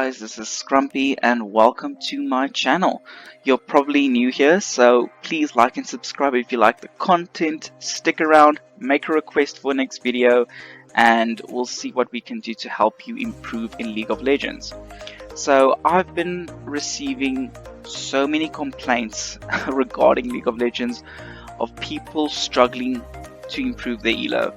guys, this is Scrumpy and welcome to my channel. You're probably new here, so please like and subscribe if you like the content. Stick around, make a request for next video, and we'll see what we can do to help you improve in League of Legends. So I've been receiving so many complaints regarding League of Legends of people struggling to improve their elo.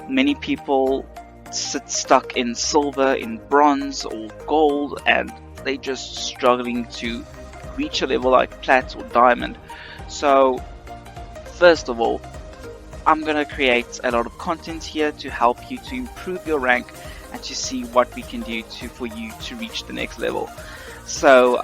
Many people sit stuck in silver, in bronze or gold, and they just struggling to reach a level like plat or diamond. So first of all, I'm gonna create a lot of content here to help you to improve your rank and to see what we can do for you to reach the next level. So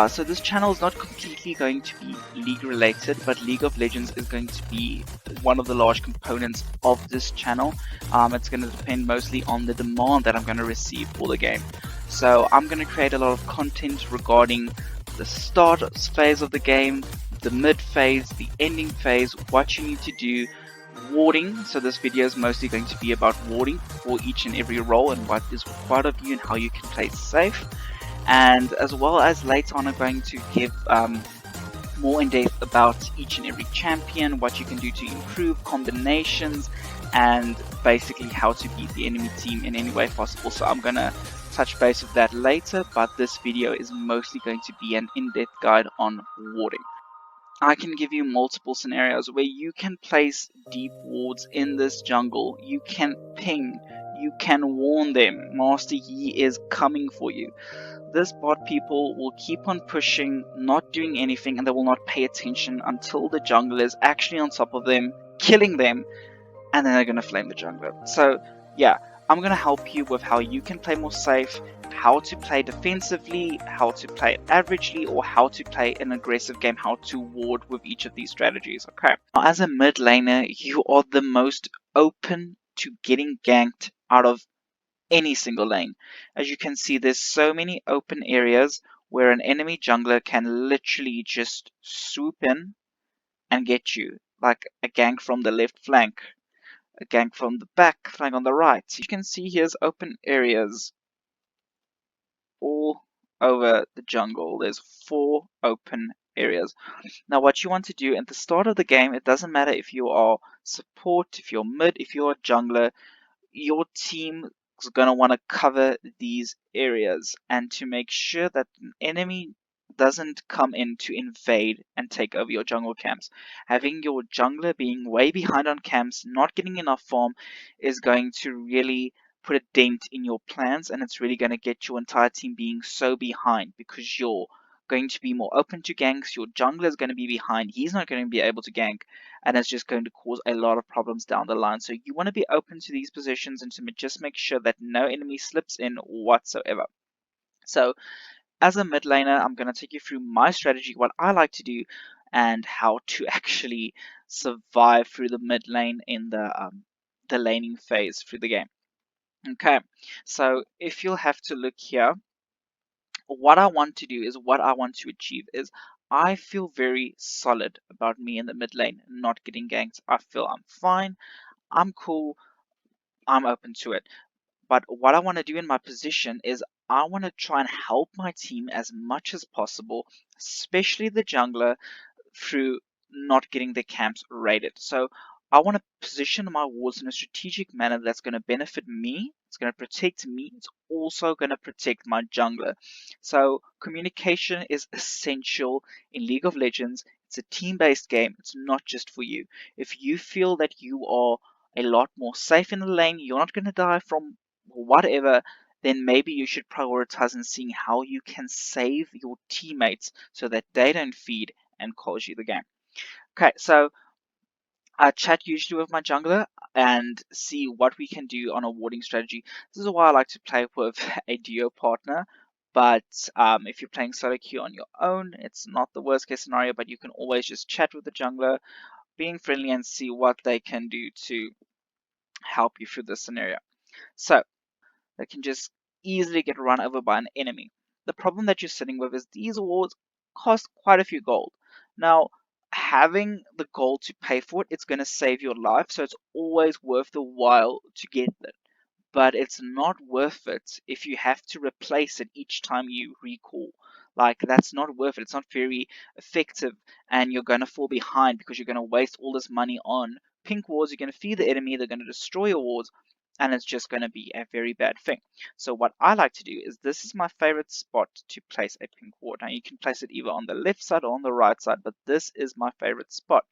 so this channel is not completely going to be League related, but League of Legends is going to be one of the large components of this channel. It's going to depend mostly on the demand that I'm going to receive for the game. So I'm going to create a lot of content regarding the start phase of the game, the mid phase, the ending phase, what you need to do, warding. So this video is mostly going to be about warding for each and every role and what is required of you and how you can play safe. And as well as later on I'm going to give more in depth about each and every champion, what you can do to improve combinations, and basically how to beat the enemy team in any way possible. So I'm gonna touch base with that later, but this video is mostly going to be an in-depth guide on warding. I can give you multiple scenarios where you can place deep wards in this jungle. You can ping, you can warn them, Master Yi is coming for you. This bot people will keep on pushing, not doing anything, and they will not pay attention until the jungler is actually on top of them, killing them, and then they're going to flame the jungler. So yeah, I'm going to help you with how you can play more safe, how to play defensively, how to play averagely, or how to play an aggressive game, how to ward with each of these strategies. Okay. Now, as a mid laner, you are the most open to getting ganked out of any single lane. As you can see, there's so many open areas where an enemy jungler can literally just swoop in and get you, like a gank from the left flank, a gank from the back flank on the right. You can see here's open areas all over the jungle. There's 4 open areas. Now what you want to do at the start of the game, it doesn't matter if you are support, if you're mid, if you're a jungler, your team is going to want to cover these areas and to make sure that an enemy doesn't come in to invade and take over your jungle camps. Having your jungler being way behind on camps, not getting enough farm, is going to really put a dent in your plans, and it's really going to get your entire team being so behind because you're going to be more open to ganks. Your jungler is going to be behind, he's not going to be able to gank, and it's just going to cause a lot of problems down the line. So you want to be open to these positions and to just make sure that no enemy slips in whatsoever. So as a mid laner, I'm going to take you through my strategy, what I like to do, and how to actually survive through the mid lane in the laning phase through the game. Okay, so if you'll have to look here, what I want to do is what I want to achieve is I feel very solid about me in the mid lane not getting ganked. I feel I'm fine, I'm cool, I'm open to it. But what I want to do in my position is I want to try and help my team as much as possible, especially the jungler, through not getting their camps raided. So I want to position my wards in a strategic manner that's going to benefit me, it's going to protect me, it's also going to protect my jungler. So communication is essential in League of Legends. It's a team-based game, it's not just for you. If you feel that you are a lot more safe in the lane, you're not going to die from whatever, then maybe you should prioritize in seeing how you can save your teammates so that they don't feed and cause you the game. Okay, so I chat usually with my jungler and see what we can do on a warding strategy. This is why I like to play with a duo partner. But if you're playing solo queue on your own, it's not the worst case scenario, but you can always just chat with the jungler, being friendly, and see what they can do to help you through this scenario. So they can just easily get run over by an enemy. The problem that you're sitting with is these wards cost quite a few gold. Now, having the gold to pay for it, it's going to save your life, so it's always worth the while to get it. but it's not worth it if you have to replace it each time you recall. Like, that's not worth it. It's not very effective, and you're going to fall behind because you're going to waste all this money on pink wards. You're going to feed the enemy, they're going to destroy your wards, and it's just going to be a very bad thing. So what I like to do is, this is my favorite spot to place a pink ward. Now you can place it either on the left side or on the right side, but this is my favorite spot.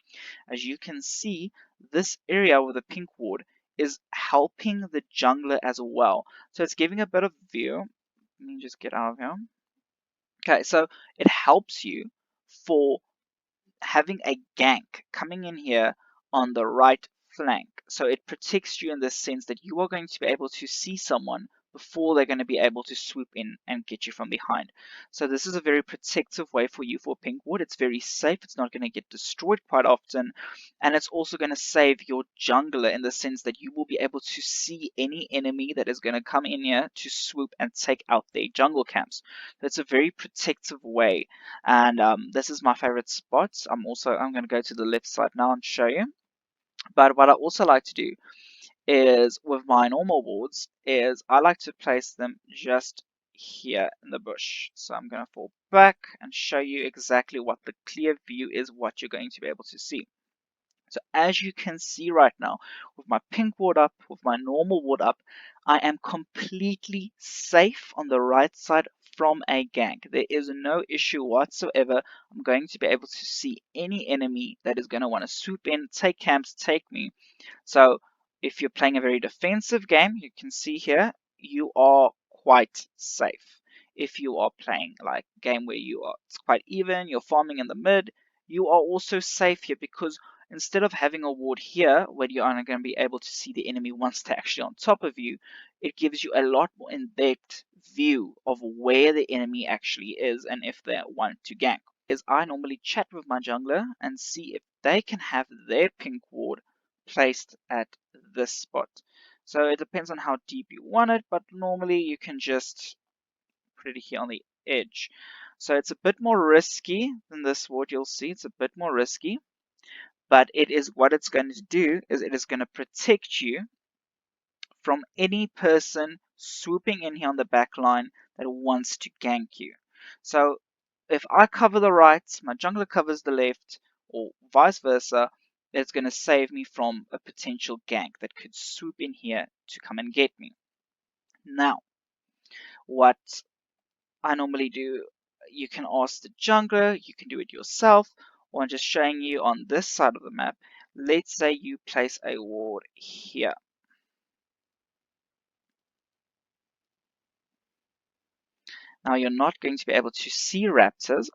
As you can see, this area with the pink ward is helping the jungler as well. So it's giving a bit of view. Let me just get out of here. Okay, so it helps you for having a gank coming in here on the right flank. So it protects you in the sense that you are going to be able to see someone before they're going to be able to swoop in and get you from behind. So this is a very protective way for you for pink ward. It's very safe. It's not going to get destroyed quite often. And it's also going to save your jungler in the sense that you will be able to see any enemy that is going to come in here to swoop and take out their jungle camps. So it's a very protective way, and this is my favorite spot. I'm going to go to the left side now and show you. But what I also like to do is, with my normal wards, is I like to place them just here in the bush. So I'm going to fall back and show you exactly what the clear view is, what you're going to be able to see. So as you can see right now, with my pink ward up, with my normal ward up, I am completely safe on the right side from a gank. There is no issue whatsoever. I'm going to be able to see any enemy that is going to want to swoop in, take camps, take me. So if you're playing a very defensive game, you can see here, you are quite safe. If you are playing like a game where it's quite even, you're farming in the mid, you are also safe here, because instead of having a ward here where you are going to be able to see the enemy once they're actually on top of you, it gives you a lot more in-depth view of where the enemy actually is and if they want to gank. Is I normally chat with my jungler and see if they can have their pink ward placed at this spot. So it depends on how deep you want it, but normally you can just put it here on the edge. So it's a bit more risky than this ward. You'll see it's a bit more risky, but it is what it's going to do is it is going to protect you from any person swooping in here on the back line that wants to gank you. So if I cover the right, my jungler covers the left, or vice versa, it's going to save me from a potential gank that could swoop in here to come and get me. Now, what I normally do, you can ask the jungler, you can do it yourself, or I'm just showing you on this side of the map. Let's say you place a ward here. Now you're not going to be able to see raptors.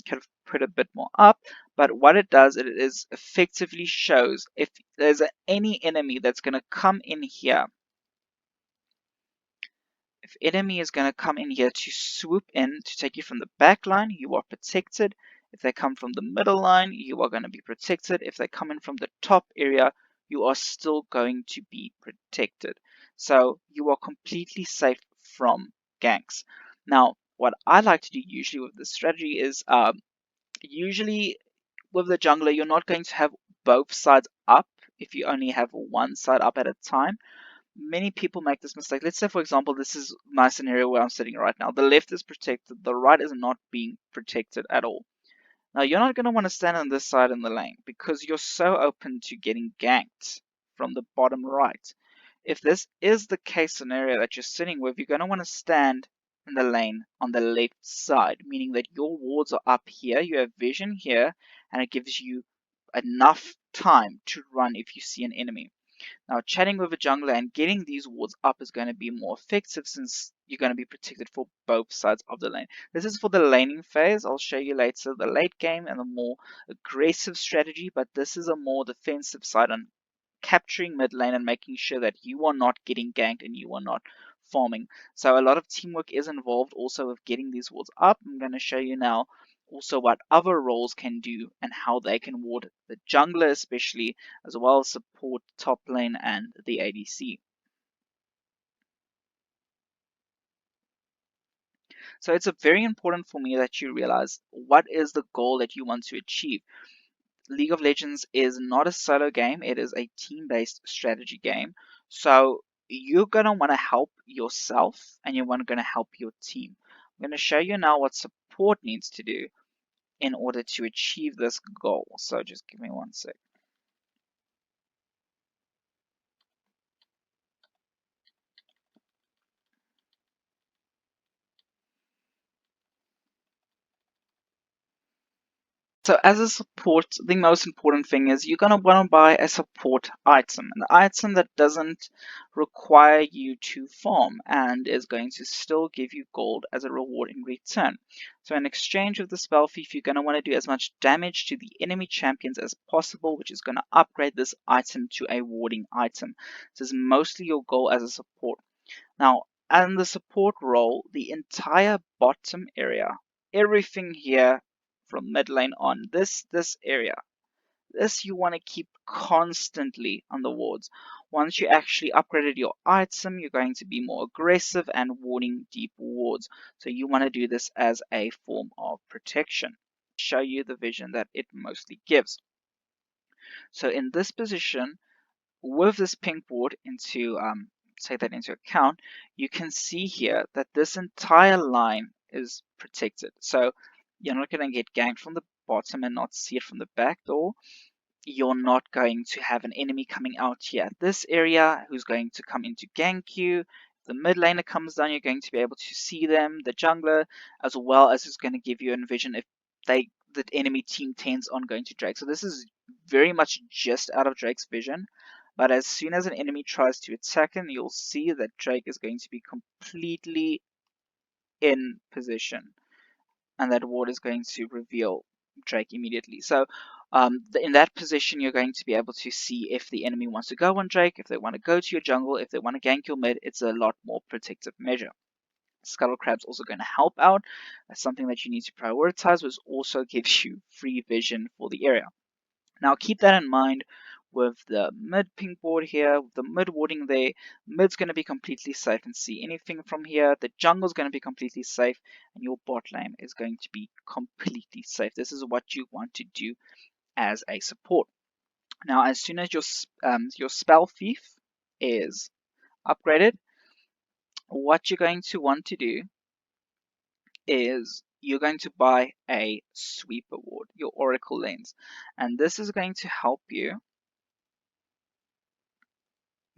Kind of put a bit more up, but what it does, it is effectively shows if there's any enemy that's going to come in here. If enemy is going to come in here to swoop in to take you from the back line, you are protected. If they come from the middle line, you are going to be protected. If they come in from the top area, you are still going to be protected. So you are completely safe from ganks. Now, what I like to do usually with this strategy is usually with the jungler, you're not going to have both sides up if you only have one side up at a time. Many people make this mistake. Let's say, for example, this is my scenario where I'm sitting right now. The left is protected, the right is not being protected at all. Now, you're not going to want to stand on this side in the lane because you're so open to getting ganked from the bottom right. If this is the case scenario that you're sitting with, you're going to want to stand in the lane on the left side, meaning that your wards are up here, you have vision here, and it gives you enough time to run if you see an enemy. Now, chatting with a jungler and getting these wards up is going to be more effective since you're going to be protected for both sides of the lane. This is for the laning phase. I'll show you later the late game and the more aggressive strategy, but this is a more defensive side on capturing mid lane and making sure that you are not getting ganked and you are not farming. So a lot of teamwork is involved also with getting these wards up. I'm going to show you now also what other roles can do and how they can ward the jungler especially, as well as support top lane and the ADC. So it's very important for me that you realize what is the goal that you want to achieve. League of Legends is not a solo game, it is a team-based strategy game. So you're going to want to help yourself and you're going to help your team. I'm going to show you now what support needs to do in order to achieve this goal. So just give me one sec. So as a support, the most important thing is you're going to want to buy a support item, an item that doesn't require you to farm and is going to still give you gold as a reward in return. So in exchange of the spell thief, you're going to want to do as much damage to the enemy champions as possible, which is going to upgrade this item to a warding item. This is mostly your goal as a support. Now, in the support role, the entire bottom area, everything here from mid lane on, this area, this you want to keep constantly on the wards. Once you actually upgraded your item, you're going to be more aggressive and warding deep wards. So you want to do this as a form of protection. Show you the vision that it mostly gives. So in this position, with this pink board into take that into account, you can see here that this entire line is protected. So you're not going to get ganked from the bottom and not see it from the back door. You're not going to have an enemy coming out here at this area who's going to come in to gank you. If the mid laner comes down, you're going to be able to see them, the jungler, as well as it's going to give you a vision if the enemy team tends on going to Drake. So this is very much just out of Drake's vision. But as soon as an enemy tries to attack him, you'll see that Drake is going to be completely in position. And that ward is going to reveal Drake immediately. So in that position, you're going to be able to see if the enemy wants to go on Drake, if they want to go to your jungle, if they want to gank your mid. It's a lot more protective measure. Scuttle Crab's also going to help out. That's something that you need to prioritize, which also gives you free vision for the area. Now keep that in mind with the mid pink board here, the mid warding there. Mid's going to be completely safe and see anything from here. The jungle's going to be completely safe and your bot lane is going to be completely safe. This is what you want to do as a support. Now as soon as your spell thief is upgraded, what you're going to want to do is you're going to buy a sweep award, your Oracle lens, and this is going to help you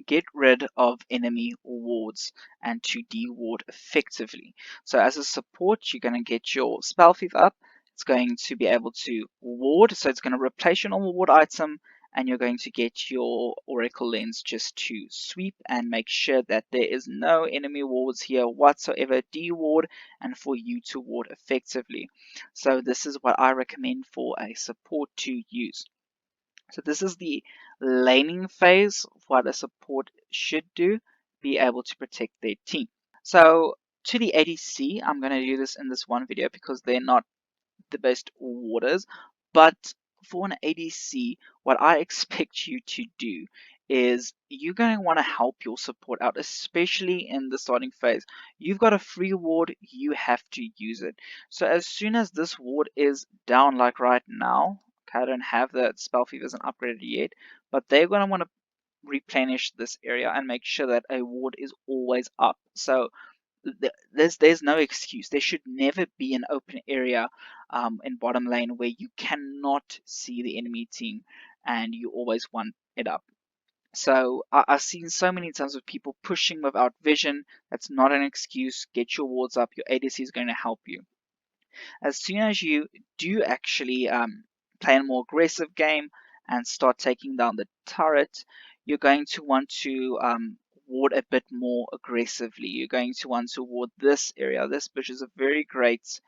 get rid of enemy wards and to de-ward effectively. So as a support, you're going to get your spell thief up. It's going to be able to ward, so it's going to replace your normal ward item, and you're going to get your Oracle lens just to sweep and make sure that there is no enemy wards here whatsoever, de-ward, and for you to ward effectively. So this is what I recommend for a support to use. So this is the laning phase of what a support should do, be able to protect their team. So to the ADC, I'm going to do this in this one video because they're not the best warders, but for an ADC, what I expect you to do is you're going to want to help your support out, especially in the starting phase. You've got a free ward, you have to use it. So as soon as this ward is down, like right now, okay, I don't have the spell thief isn't upgraded yet, but they're going to want to replenish this area and make sure that a ward is always up. So there's no excuse. There should never be an open area in bottom lane where you cannot see the enemy team and you always want it up. So I've seen so many times of people pushing without vision. That's not an excuse. Get your wards up. Your ADC is going to help you. As soon as you do actually play a more aggressive game and start taking down the turret, you're going to want to ward a bit more aggressively. You're going to want to ward this area. This bush is a very great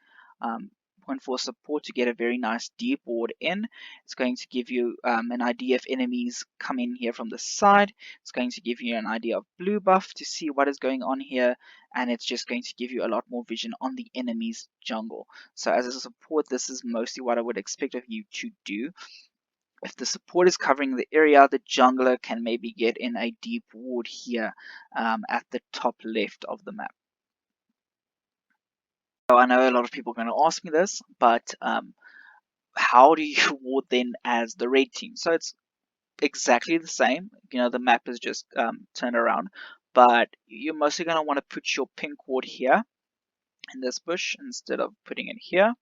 point for support to get a very nice deep ward in. It's going to give you an idea if enemies come in here from the side. It's going to give you an idea of blue buff to see what is going on here, and it's just going to give you a lot more vision on the enemy's jungle. So as a support, this is mostly what I would expect of you to do. If the support is covering the area, the jungler can maybe get in a deep ward here at the top left of the map. So I know a lot of people are going to ask me this, but how do you ward then as the red team? So it's exactly the same. You know, the map is just turned around, but you're mostly going to want to put your pink ward here in this bush instead of putting it here.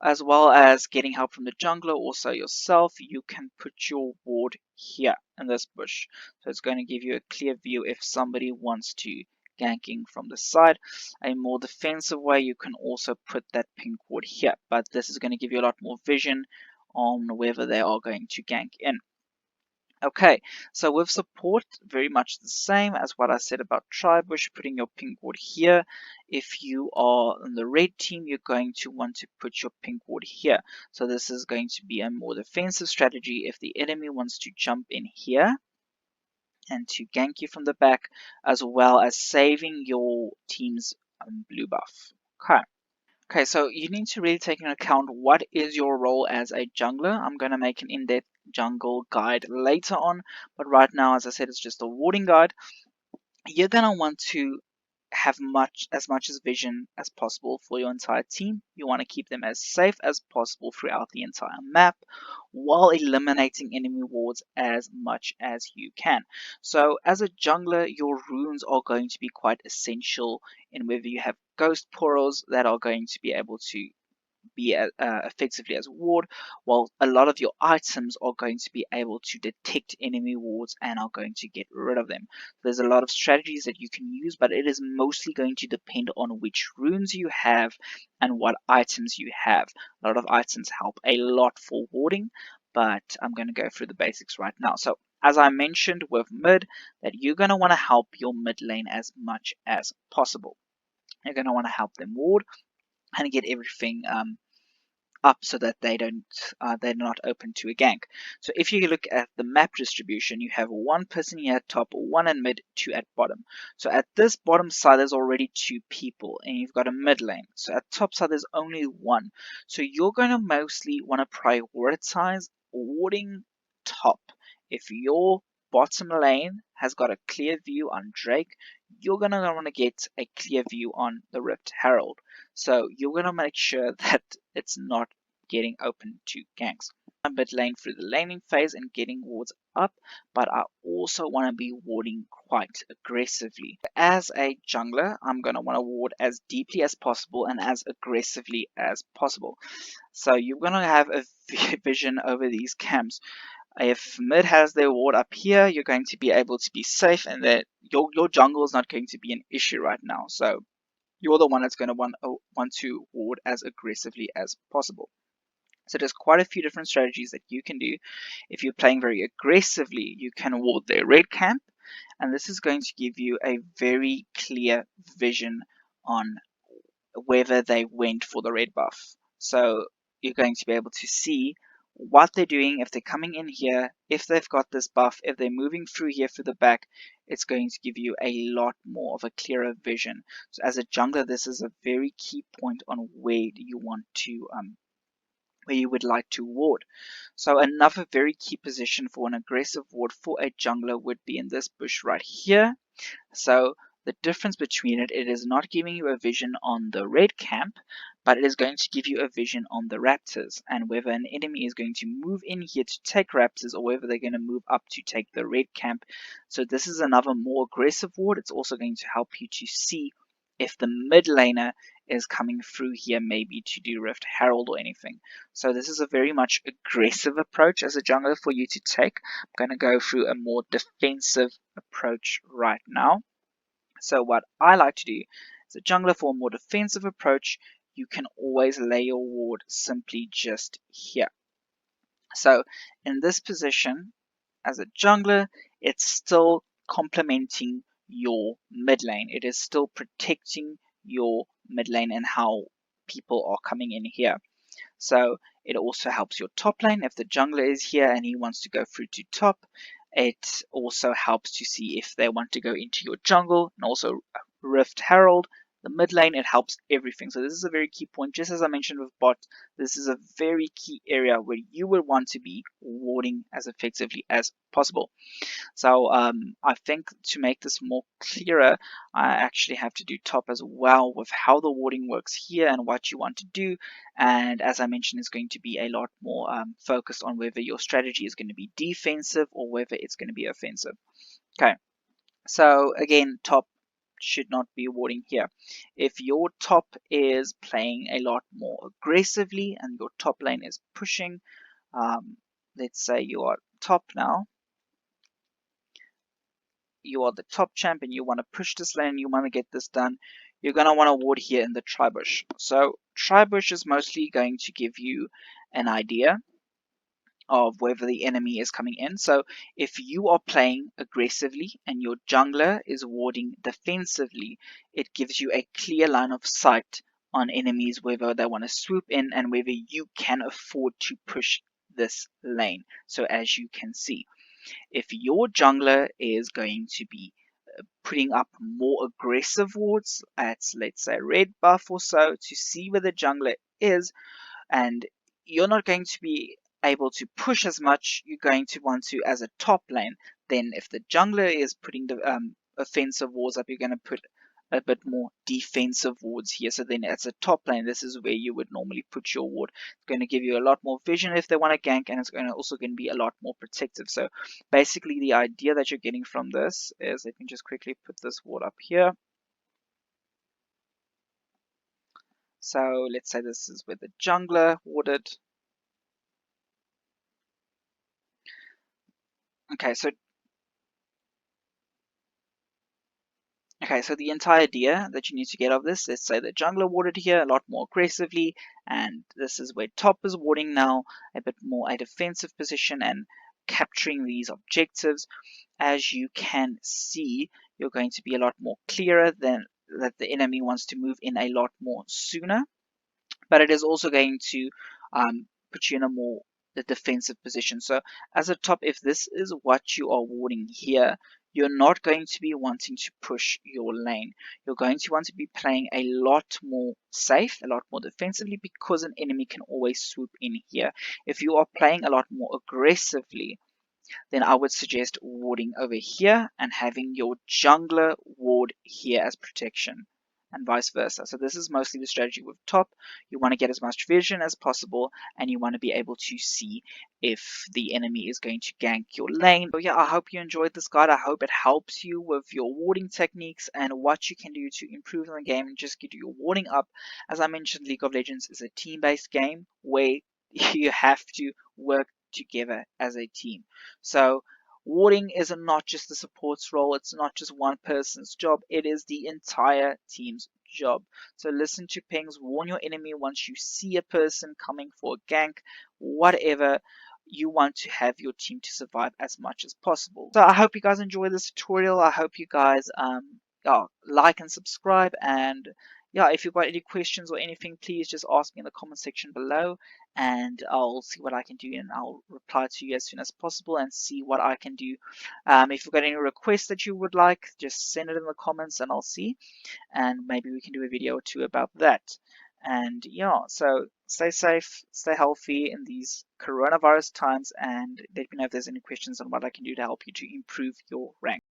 As well as getting help from the jungler, also yourself, you can put your ward here in this bush. So it's going to give you a clear view if somebody wants to ganking from the side. A more defensive way, you can also put that pink ward here, but this is going to give you a lot more vision on whether they are going to gank in. Okay, so with support, very much the same as what I said about Tribush, putting your pink ward here. If you are on the red team, you're going to want to put your pink ward here. So this is going to be a more defensive strategy if the enemy wants to jump in here and to gank you from the back, as well as saving your team's blue buff. Okay. Okay, so you need to really take into account what is your role as a jungler. I'm going to make an in-depth jungle guide later on, but right now, as I said, it's just a warding guide. You're going to want to have as much as vision as possible for your entire team. You want to keep them as safe as possible throughout the entire map while eliminating enemy wards as much as you can. So as a jungler, your runes are going to be quite essential in whether you have ghost portals that are going to be able to be effectively as a ward, while a lot of your items are going to be able to detect enemy wards and are going to get rid of them. There's a lot of strategies that you can use, but it is mostly going to depend on which runes you have and what items you have. A lot of items help a lot for warding, but I'm going to go through the basics right now. So as I mentioned with mid, that you're going to want to help your mid lane as much as possible. You're going to want to help them ward and get everything up so that they're not open to a gank. So if you look at the map distribution, you have one person here at top, one in mid, two at bottom. So at this bottom side, there's already two people, and you've got a mid lane. So at top side, there's only one. So you're going to mostly want to prioritize warding top. If your bottom lane has got a clear view on Drake, you're going to want to get a clear view on the Rift Herald. So you're going to make sure that it's not getting open to ganks. A bit lane through the laning phase and getting wards up, but I also want to be warding quite aggressively. As a jungler, I'm going to want to ward as deeply as possible and as aggressively as possible. So you're going to have a vision over these camps. If mid has their ward up here, you're going to be able to be safe, and that your jungle is not going to be an issue right now. So you're the one that's going to want to ward as aggressively as possible. So there's quite a few different strategies that you can do. If you're playing very aggressively, you can ward their red camp, and this is going to give you a very clear vision on whether they went for the red buff. So you're going to be able to see what they're doing, if they're coming in here, if they've got this buff, if they're moving through here through the back. It's going to give you a lot more of a clearer vision. So as a jungler, this is a very key point on where you want to where you would like to ward. So another very key position for an aggressive ward for a jungler would be in this bush right here. So the difference between it is not giving you a vision on the red camp, but it is going to give you a vision on the raptors, and whether an enemy is going to move in here to take raptors or whether they're going to move up to take the red camp. So this is another more aggressive ward. It's also going to help you to see if the mid laner is coming through here maybe to do Rift Herald or anything. So this is a very much aggressive approach as a jungler for you to take. I'm going to go through a more defensive approach right now. So what I like to do as a jungler for a more defensive approach, you can always lay your ward simply just here. So in this position, as a jungler, it's still complementing your mid lane. It is still protecting your mid lane and how people are coming in here. So it also helps your top lane. If the jungler is here and he wants to go through to top, it also helps to see if they want to go into your jungle, and also Rift Herald. The mid lane, it helps everything. So this is a very key point. Just as I mentioned with bot, this is a very key area where you would want to be warding as effectively as possible. So I think to make this more clearer, I actually have to do top as well with how the warding works here and what you want to do. And as I mentioned, it's going to be a lot more focused on whether your strategy is going to be defensive or whether it's going to be offensive. Okay. So again, top should not be warding here. If your top is playing a lot more aggressively and your top lane is pushing, let's say you are top now, you are the top champ and you want to push this lane, you want to get this done, you're going to want to ward here in the tribush. So tribush is mostly going to give you an idea of whether the enemy is coming in. So if you are playing aggressively and your jungler is warding defensively, it gives you a clear line of sight on enemies, whether they want to swoop in and whether you can afford to push this lane. So as you can see, if your jungler is going to be putting up more aggressive wards at, let's say, red buff or so, to see where the jungler is, and you're not going to be able to push as much, you're going to want to, as a top lane, then if the jungler is putting the offensive wards up, you're going to put a bit more defensive wards here. So then as a top lane, this is where you would normally put your ward. It's going to give you a lot more vision if they want to gank, and it's also going to be a lot more protective. So basically the idea that you're getting from this is, let me just quickly put this ward up here. So let's say this is where the jungler warded. Okay, so the entire idea that you need to get of this, let's say the jungler warded here a lot more aggressively, and this is where top is warding now, a bit more a defensive position and capturing these objectives. As you can see, you're going to be a lot more clearer than that the enemy wants to move in a lot more sooner, but it is also going to put you in a more defensive position. So as a top, if this is what you are warding here, you're not going to be wanting to push your lane. You're going to want to be playing a lot more safe, a lot more defensively, because an enemy can always swoop in here. If you are playing a lot more aggressively, then I would suggest warding over here and having your jungler ward here as protection, and vice versa. So this is mostly the strategy with top. You want to get as much vision as possible, and you want to be able to see if the enemy is going to gank your lane. So yeah, I hope you enjoyed this guide. I hope it helps you with your warding techniques and what you can do to improve in the game and just get your warding up. As I mentioned, League of Legends is a team-based game where you have to work together as a team. So warding is not just the support's role, it's not just one person's job, it is the entire team's job. So listen to pings, warn your enemy once you see a person coming for a gank, whatever. You want to have your team to survive as much as possible. So I hope you guys enjoy this tutorial. I hope you guys like and subscribe, and yeah, if you've got any questions or anything, please just ask me in the comment section below, and I'll see what I can do, and I'll reply to you as soon as possible and see what I can do. If you've got any requests that you would like, just send it in the comments and I'll see, and maybe we can do a video or two about that. And yeah, so stay safe, stay healthy in these coronavirus times, and let me know if there's any questions on what I can do to help you to improve your rank.